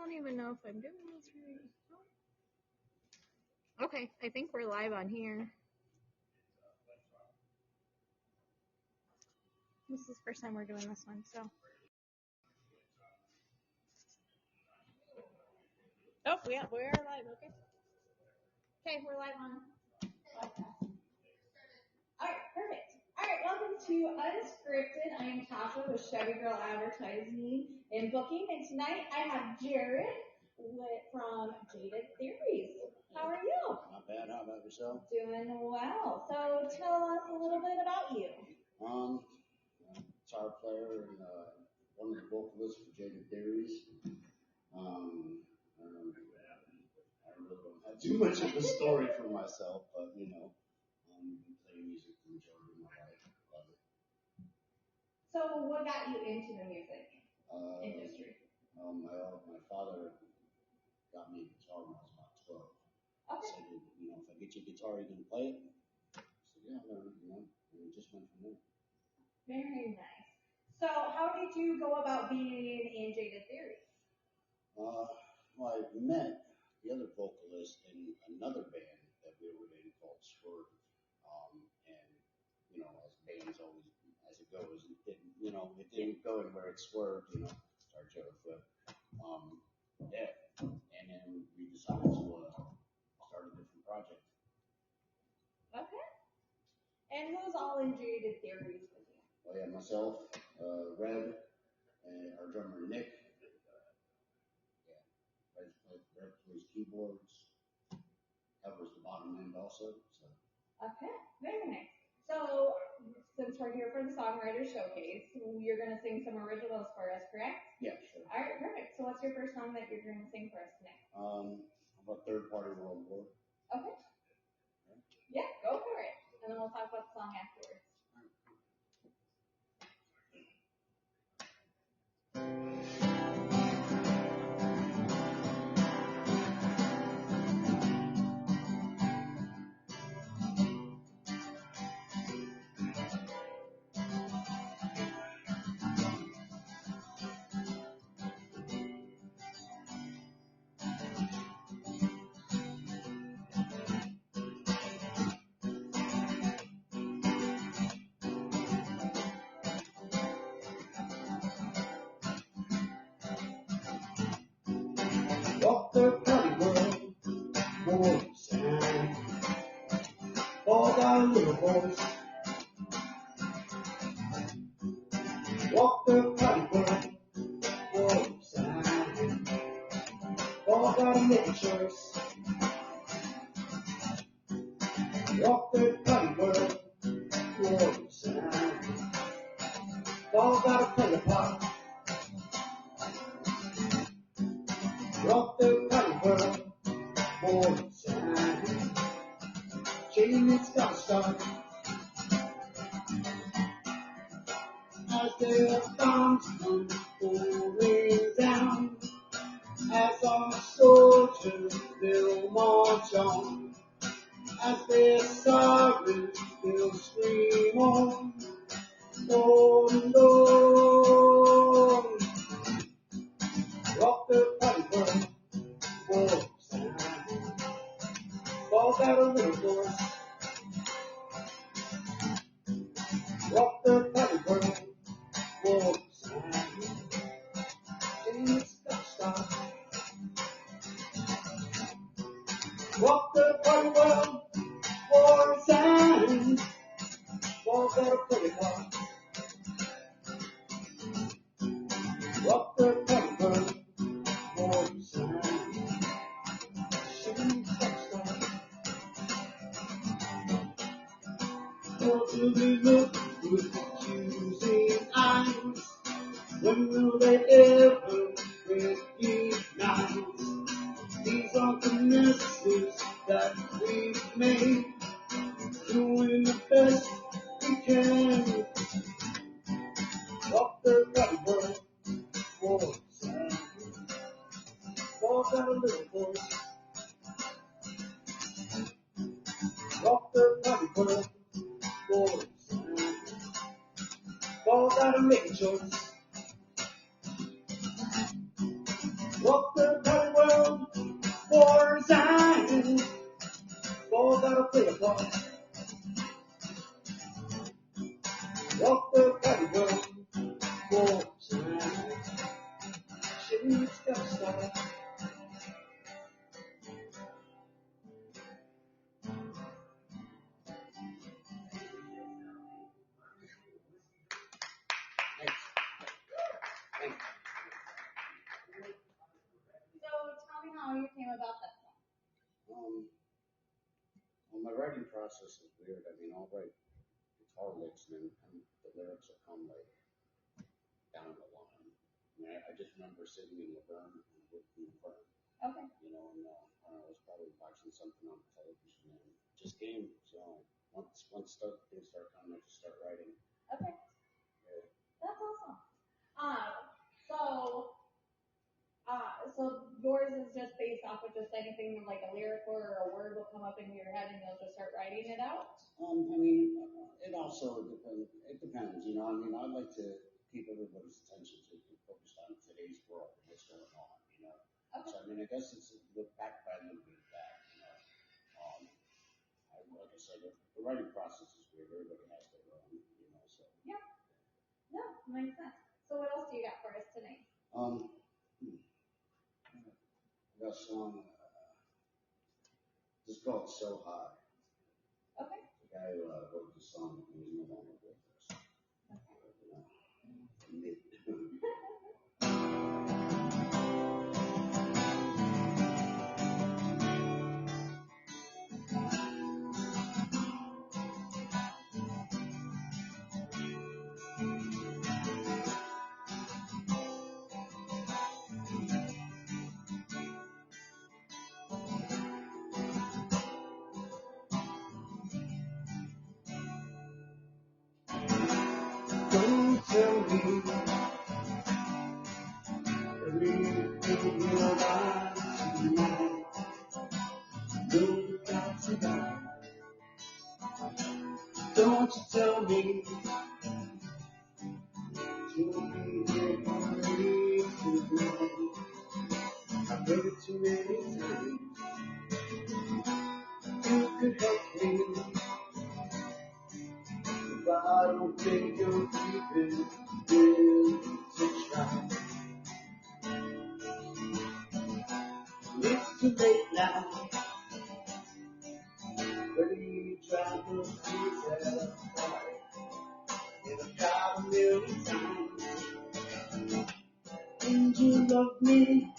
don't even know if I'm doing this right. Okay, I think we're live on here. This is the first time we're doing this one, so. Oh, we are live, okay. Okay, we're live on. All right, perfect. All right, welcome to Unscripted. I am Tasha with Chevy Girl Advertising and Booking, and tonight I have Jared from Jaded Theories. How are you? Not bad. How about yourself? Doing well. So tell us a little bit about you. Guitar player and one of the vocalists for Jaded Theories. I really don't have too much of a story for myself, but been playing music the majority of my life. Love it. So what got you into the music industry? My father got me a guitar when I was about 12. Okay. Said, if I get you a guitar, you can play it. I said, yeah, and it just went from there. Very nice. So how did you go about being in Jaded Theories? I met the other vocalist in another band that we were in called Swerve. And as bands always, as it goes, it didn't go anywhere. It swerved, our joke. But, and then we decided to start a different project. Okay. And who's all in Jaded Theories with you? Oh yeah, myself, Red, and our drummer Nick. Red plays keyboards, covers the bottom end also. So. Okay, very nice. So, since we're here for the Songwriter Showcase, you're going to sing some originals for us, correct? Yeah, sure. All right, perfect. So, what's your first song that you're going to sing for us tonight? About Third Party World War. Okay. Yeah, go for it. And then we'll talk about the song afterwards. Walk the party world, boys and all our little boys. Walk the party world, boys and all our little choice. Walk the party world, boys and all gotta play a part. Rock the party world, boys and Jamie's gotta start. As the bombs come pouring down, as our soldiers will march on, as their sirens will scream on, Lord, Lord. Rock the party world, boys and fall out a little boys. Rock the party world, boys and it's got start. Rock the party world, boys and fall out a pretty part. Rock the party world, boys and it's got start. Or do we look with accusing eyes? When will they ever recognize? These are the messes that we've made, doing the best we can. Walk the party world, boys and walk out a little boys. Walk the party world, boys and walk out and make a choice. Walk the play a ball. Walk the patio for tonight. Shouldn't stop. So tell me how you came about that song. Well, my writing process is weird. I mean, I'll write guitar licks and the lyrics will come like down the line. I mean, I just remember sitting in Laverne with Laverne, Okay. you know, and I was probably watching something on television and it just came. So once things start coming, I just start writing. Okay. Yeah. That's awesome. So yours is just based off of just anything like a lyric or a word will come up into your head and you'll just start writing it out? I mean, it also depends. It depends, you know. I mean, I like to keep everybody's attention to be focused on today's world and what's going on, you know. Okay. So I mean, I guess it's look back by a little bit of that, you know. Like I said, the writing process is weird. Everybody has their own, you know. So. Yeah. No, makes sense. So what else do you got for us tonight? I got a song. It's called So High. Okay. The guy who wrote the song, he was no longer with us. Don't tell me everything you're about tonight. Don't got to die. Don't you tell me to be here only tonight. I've heard it too many times. You could help me, but I don't think you're even willing to try. It's too late now. Ready to try to see that and I've tried a million times. And you love me,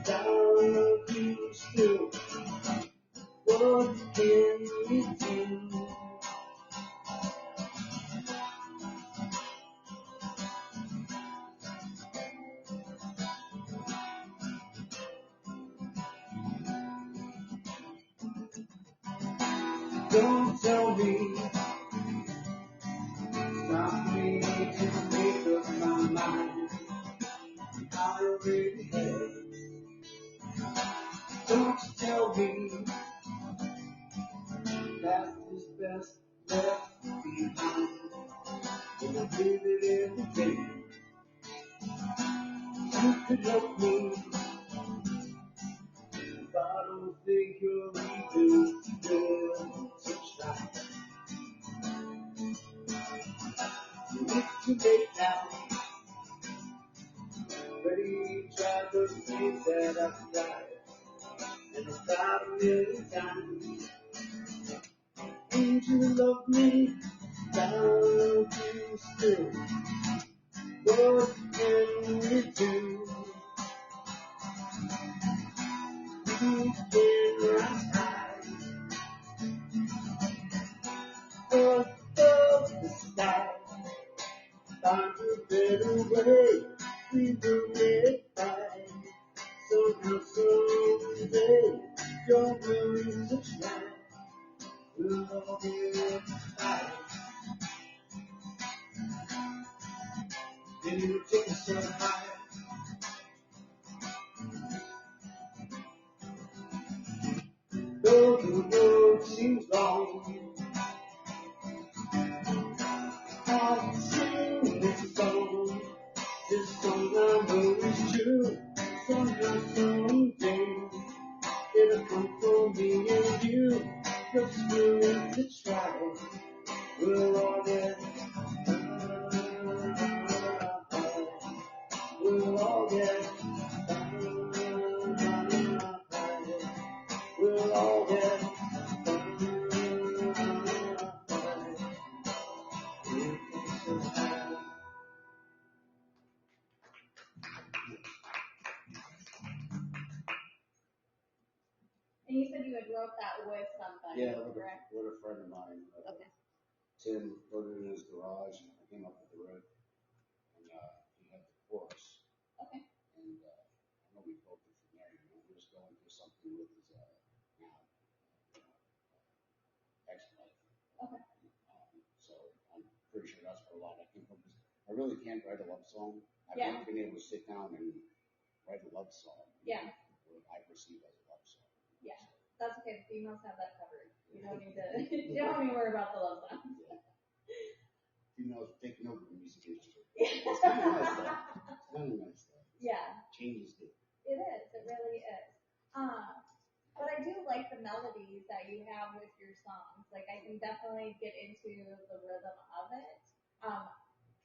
I love you still. What can we do? Don't tell me, stop me to make up my mind. I already have. Don't you tell me that is best left behind. And I give it everything. You could help me, but I don't think you're even willing to try. It's too late now. Ready to try the things that I've tried. And I've tried a million times. And you love me, I love you still. What can we do? You can hide above the sky. Find a better way, we will get by. Somehow, someday, you're willing to try. We'll all get by. Then you take us so high. Though the road seems long, I'll sing this song. This song I know is true. Somehow, someday, it'll come for me and you. 'Cause we're you said you had wrote that with somebody, Yeah, correct? with a friend of mine. Okay. Tim wrote it in his garage, and I came up with the riff, and he had the chorus. Okay. And I know we built it from there. We're just going through something with his now ex-wife. Okay. So I'm pretty sure that's where a lot of that came from. I really can't write a love song. I've Yeah. never been able to sit down and write a love song. Yeah. What I perceive as a love song. Yeah. That's okay. The females have that covered. You don't need to. You don't need to worry about the love songs. Yeah. Females take note of the music industry. Yeah. It's kind of nice though. It's kind of nice though. Yeah. Changes it. It is. It really is. But I do like the melodies that you have with your songs. Like I can definitely get into the rhythm of it.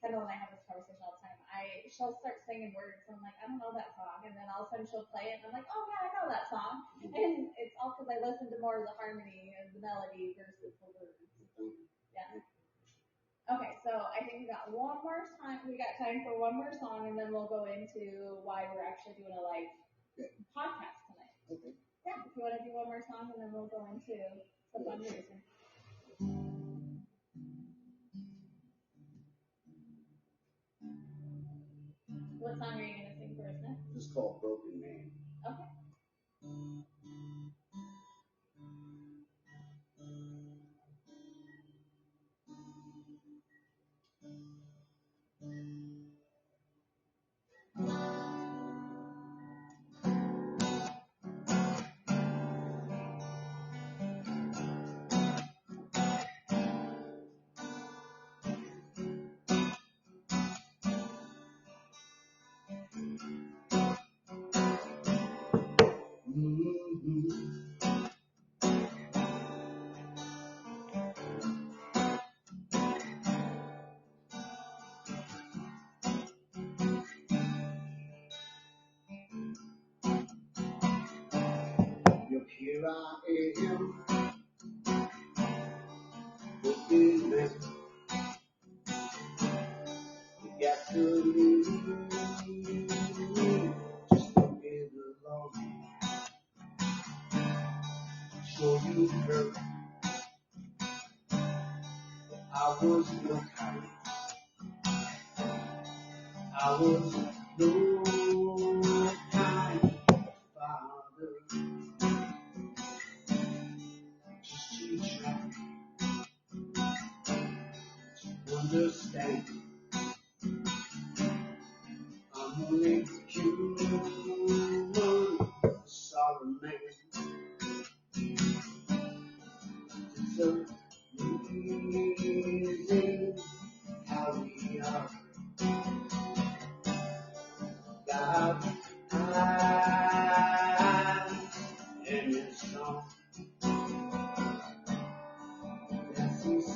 Kendall and I have this conversation all the time. She'll start singing words, and I'm like, I don't know that song, and then all of a sudden she'll play it, and I'm like, oh yeah, I know that song. And it's all because I listen to more of the harmony and the melody versus the words. Yeah. Okay, so I think we got one more time. We got time for one more song, and then we'll go into why we're actually doing a live podcast tonight. Okay. Yeah, if you want to do one more song, and then we'll go into the fundraiser. What song are you going to sing for us next? This is called Broken Man. Okay. Look, here I am, broken man. Gasoline, just a little long. Sure you hurt, I was no kind. I was no kind father. Just to try to understand. I'm only human, sorry man. It's amazing how we are. God's eyes and His song. As He sees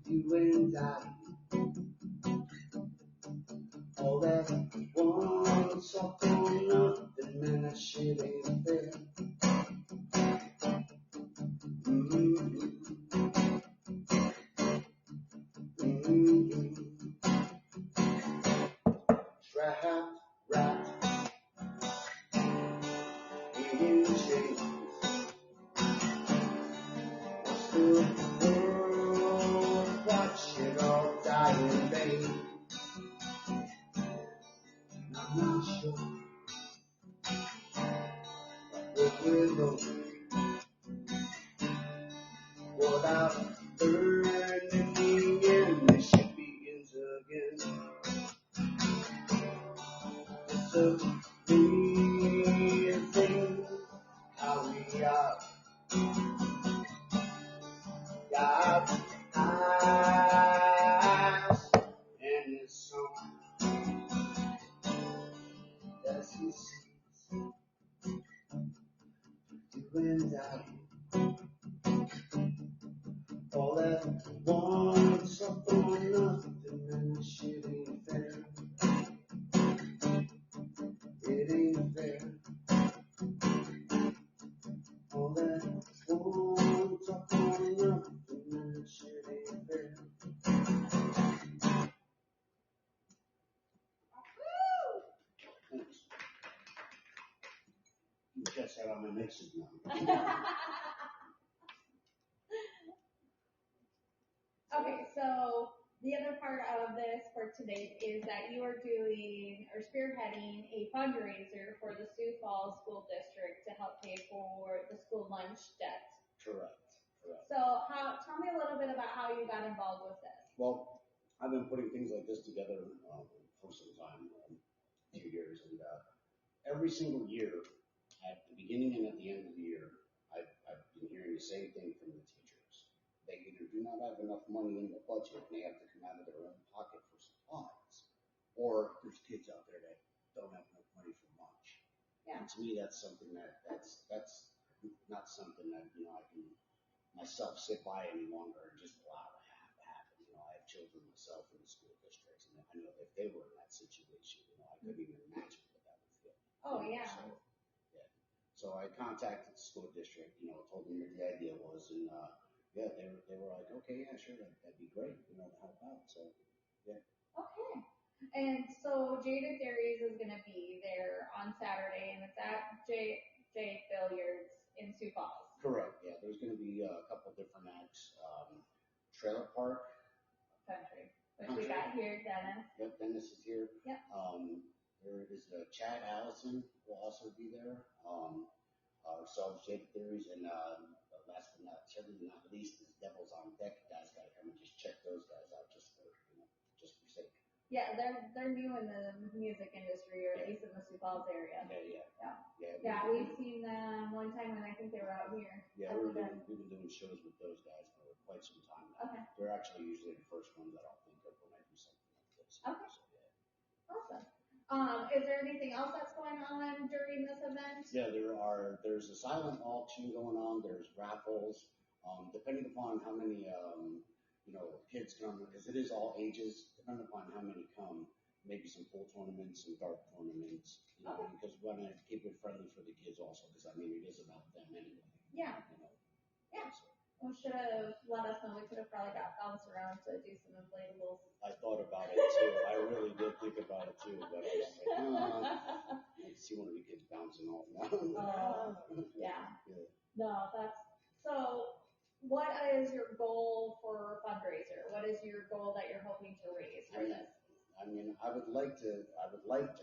you and I, all that once up for nothing, man, that shit ain't fair. Trapped, wrapped in chains. What's the world watching all die in vain? I'm not sure if we're going. What I've learned in the end, this shit begins again. It's amazing how we are. God's eyes and His song as He sees you and I. All at once up for nothing, and this shit ain't fair. It ain't fair. All at once up for nothing, and this shit ain't fair. Thanks. catch that on my next signal. Okay, so the other part of this for today is that you are doing or spearheading a fundraiser for the Sioux Falls School District to help pay for the school lunch debt. Correct. So tell me a little bit about how you got involved with this. Well, I've been putting things like this together for some time, 2 years, and every single year, at the beginning and at the end of the year, I've been hearing the same thing from the teachers. They either do not have enough money in the budget and they have to come out of their own pocket for supplies, or there's kids out there that don't have enough money for lunch. Yeah. And to me, that's something that's not something that, I can myself sit by any longer and just allow to happen. I have children myself in the school districts, and I know if they were in that situation, I couldn't even imagine what that would feel. Oh, yeah. So I contacted the school district, told them what the idea was, and they were like, okay, yeah, sure, that'd be great, to help out. So, yeah. Okay. And so Jaded Dairies is going to be there on Saturday, and it's at J Billiards in Sioux Falls. Correct. Yeah, there's going to be a couple different acts. Trailer Park Country, which we got here, Dennis. Yep, Dennis is here. Yep. There is Chad Allison will also be there. Ourselves, Jake Theories, and last but certainly not least is Devils on Deck. Guys got to come and just check those guys out just for sake. Yeah, they're new in the music industry, or at least in the Sioux Falls area. Yeah, we've seen them one time when I think they were out here. Yeah, we've been doing shows with those guys for quite some time now. Okay. They're actually usually the first ones that I'll think of when I do something like this. Okay. So, yeah. Awesome. Is there anything else that's going on during this event? Yeah, there's a silent auction going on. There's raffles. Depending upon how many kids come, because it is all ages. Depending upon how many come, maybe some pool tournaments, some dart tournaments. Okay. Because we want to keep it friendly for the kids also. Because it is about them anyway. Yeah. Yeah. Well, should have let us know. We could have probably got bounced around to do some inflatables. I thought about it too. I really did think about it too, but I was like, no. I see one of the kids bouncing off now. Yeah. No, so. What is your goal for fundraiser? What is your goal that you're hoping to raise for this? I would like to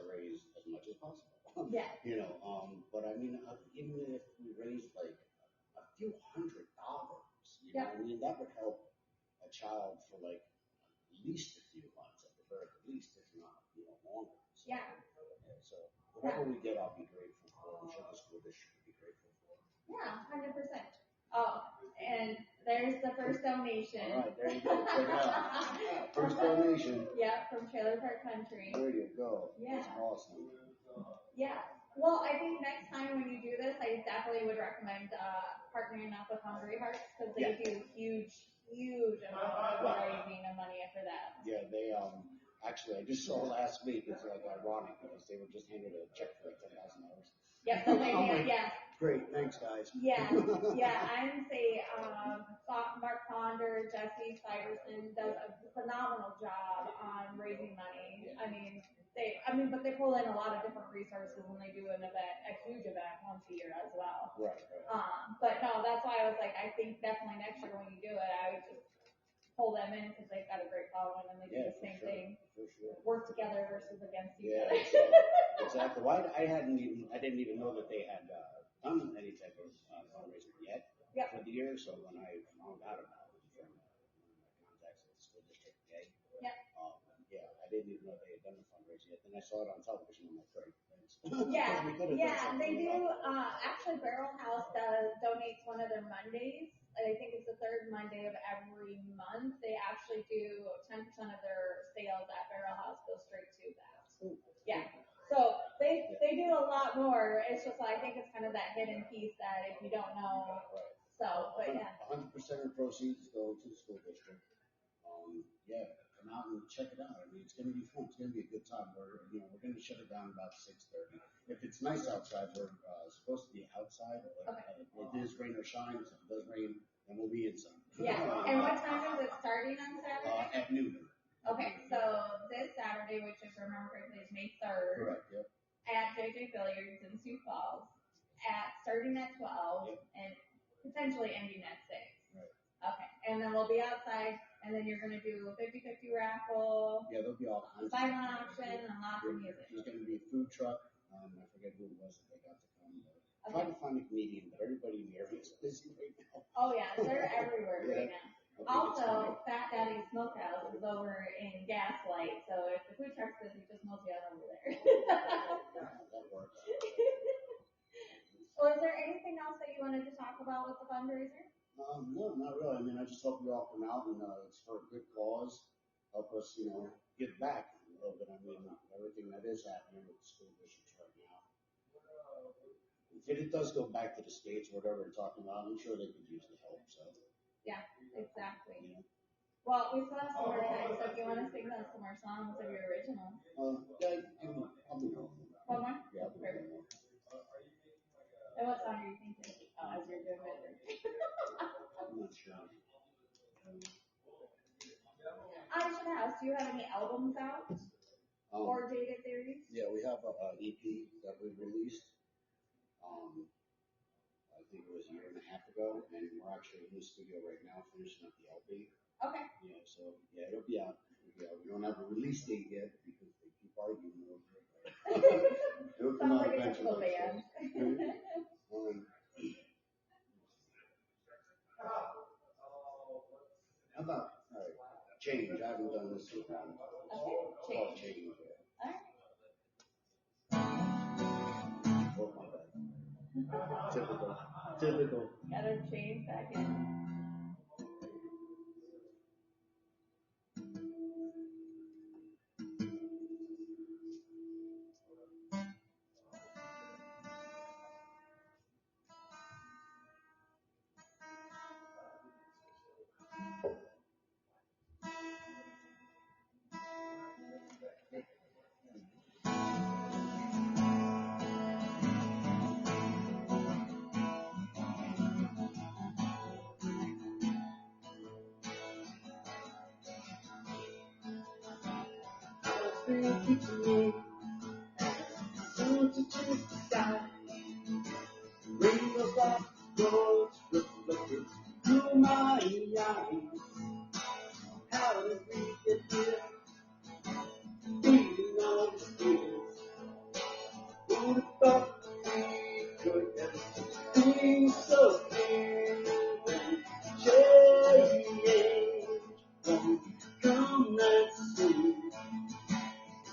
raise as much as possible. Yeah. But even if we raised like a few $100, that would help a child for like at least a few months at the very least, if not, longer. So, yeah. So whatever we get, I'll be grateful for. I'm sure the school district will be grateful for. Yeah, 100%. Oh, and there's the first donation. All right, there you go. Check it out. First donation. Yeah, from Trailer Park Country. There you go. Yeah. That's awesome. Yeah. Well, I think next time when you do this, I definitely would recommend partnering up with Hungry Hearts, because they do huge amount of raising of money for that. Yeah, they actually I just saw last week. It's like ironic because they were just handed a check for like $10,000. Yep. Yeah. Great, thanks guys. Yeah. I'm say Mark Ponder, Jesse Spiderson does a phenomenal job on raising money. Yeah. But they pull in a lot of different resources when they do a huge event once a year as well. Right. But no, that's why I was like, I think definitely next year when you do it, I would just pull them in because they've got a great following and they do the same thing. For sure. Work together versus against each other. Exactly. Well, I didn't even know that they had done any type of fundraiser yet for the year. So when I found out about it from one of my contacts at the school district, I didn't even know they had done a fundraiser yet. Then I saw it on television. I'm like, great, thanks. They do. Actually, Barrel House donates one of their Mondays. I think it's the third Monday of every month. They actually do 10% of their sales at Barrel House go straight to that. Yeah. So they do a lot more. It's just I think it's kind of that hidden piece that if you don't know. So, but yeah. 100% of proceeds go to the school district. Come out and check it out. It's going to be fun. It's going to be a good time. We're going to shut it down about 6:30. If it's nice outside, we're supposed to be outside. But if it is rain or shine, if it does rain, then we'll be inside. Yeah. And what time is it starting on Saturday? At noon. Okay, so this Saturday, which if I remember correctly is May 3rd. Correct. Yep. At JJ Billiards in Sioux Falls. starting at 12 Yep. and potentially ending at 6. Right. Okay, and then we'll be outside, and then you're gonna do a 50-50 raffle, Yeah, there'll be all kinds of silent stuff. auction, and lots of music. There's gonna be a food truck. I forget who it was that they got to come. Try to find a comedian, but everybody in the area is busy right now. Oh yeah, they're everywhere right now. I think it's funny. Also, Fat Daddy's Smokehouse is over in Gaslight, so if the food truck's busy, just mosey on over there. That works. Well, is there anything else that you wanted to talk about with the fundraiser? No, not really. I mean, I just hope you all come out and it's for a good cause. Help us, give back a little bit. I mean, everything that is happening with the school districts right now. If it does go back to the states, whatever they're talking about, I'm sure they could use the help. So. Yeah, exactly. Yeah. Well, we still have some more time, so if you want to sing us some more songs of your original. Yeah, I'll do one. One more? Yeah, I'll do one more. And what song are you thinking? Oh, as you're doing it. I'm not sure. I should ask, do you have any albums out? Or Jaded Theories? Yeah, we have an EP that we released. I think it was a year and a half ago, and we're actually in the studio right now finishing up the LP. Okay. Yeah, so yeah, it'll be out. We don't have a release date yet because they keep arguing over it. It'll come Sounds out like a typical eventually. band. How about Change? I haven't done this in a while. Okay, Called Change. Change. Alright. Oh my bad. Typical. Gotta change back in. Keep me, soon to change the sky. Rainbows like gold reflected through my eyes. How did we get here? Beating all the streets. Who'd have thought we could ever be so clear? Change won't come that soon.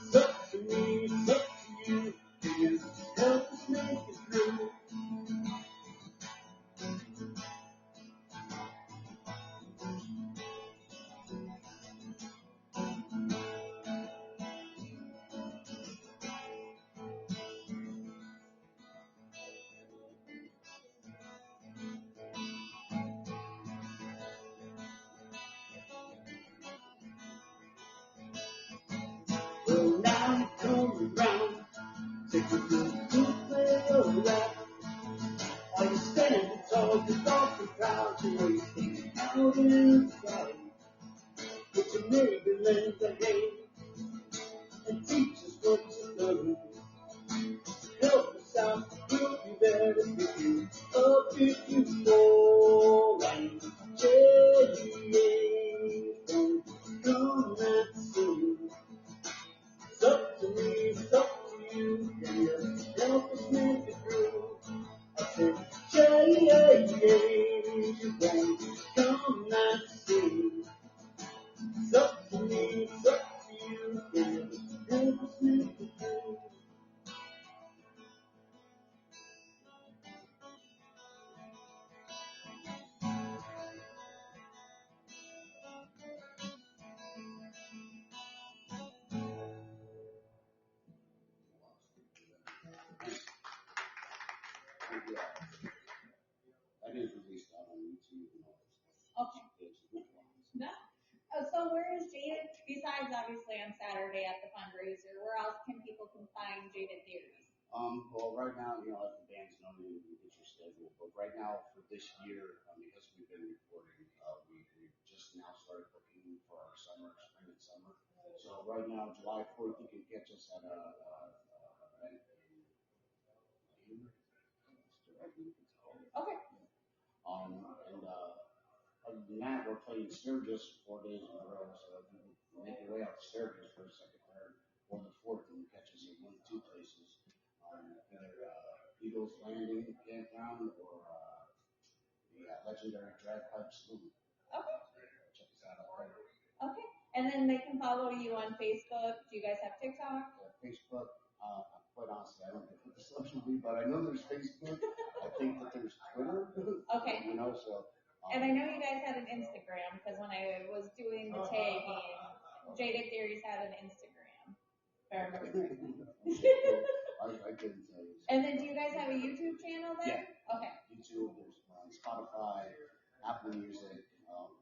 It's up to me, it's up to you. Can you help us make it through? Well, now you come around, take a look to play around. Are you standing tall, the dark and proud, you're wasting out inside? But you maybe lend a hand and teach us what you learn. Help us out, we'll be there to pick you up if you fall. And change won't come that soon. It's up to me, it's up to you. Can you help us make it through? I said, change won't come that soon. It's up to me, it's up to you. Can you help us make it through? That is released out on YouTube and all that stuff. Okay. No. So where is Jaded, besides obviously on Saturday at the fundraiser, where else can people find Jaded Theories? Well, right now, as the band's known, you can get your schedule. But right now, for this year, because we've been recording, we just now started booking for our spring and summer. So right now, July 4th, you can catch us at a event in I believe it's called. Okay. And other than that, we're playing Sturgis 4 days in a row. So if you make your way out to Sturgis for a second, third, or the fourth, and catch us in one of two places, either Eagles Landing Campground or the legendary Drag Pipe Saloon. Okay. Check us out there. Okay. And then they can follow you on Facebook. Do you guys have TikTok? Facebook, quite honestly, I don't know what the social media, but I know there's Facebook. I think that there's Twitter. Okay. You know, so. And I know you guys had an Instagram because when I was doing the tagging, Jaded Theories had an Instagram. If I remember correctly. I couldn't tell you. And then do you guys have a YouTube channel then? Yeah. Okay. YouTube, there's Spotify, Apple Music,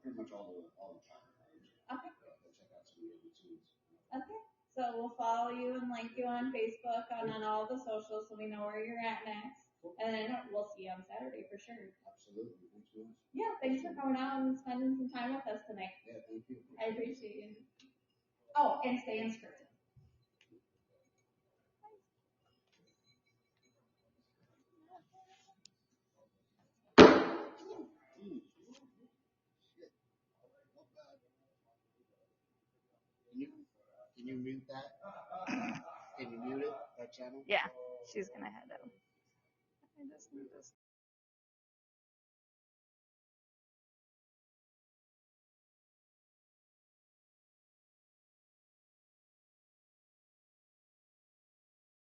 pretty much all the platforms. Okay. Go check out some of the YouTubes. Okay. So we'll follow you and like you on Facebook and on all the socials so we know where you're at next. And then we'll see you on Saturday for sure. Absolutely. Thanks so much. Yeah, thanks for coming out and spending some time with us tonight. Yeah, thank you. I appreciate you. Oh, and stay unscripted. Can you mute that? Can you mute it, that channel? Yeah, she's gonna head out. I just need this.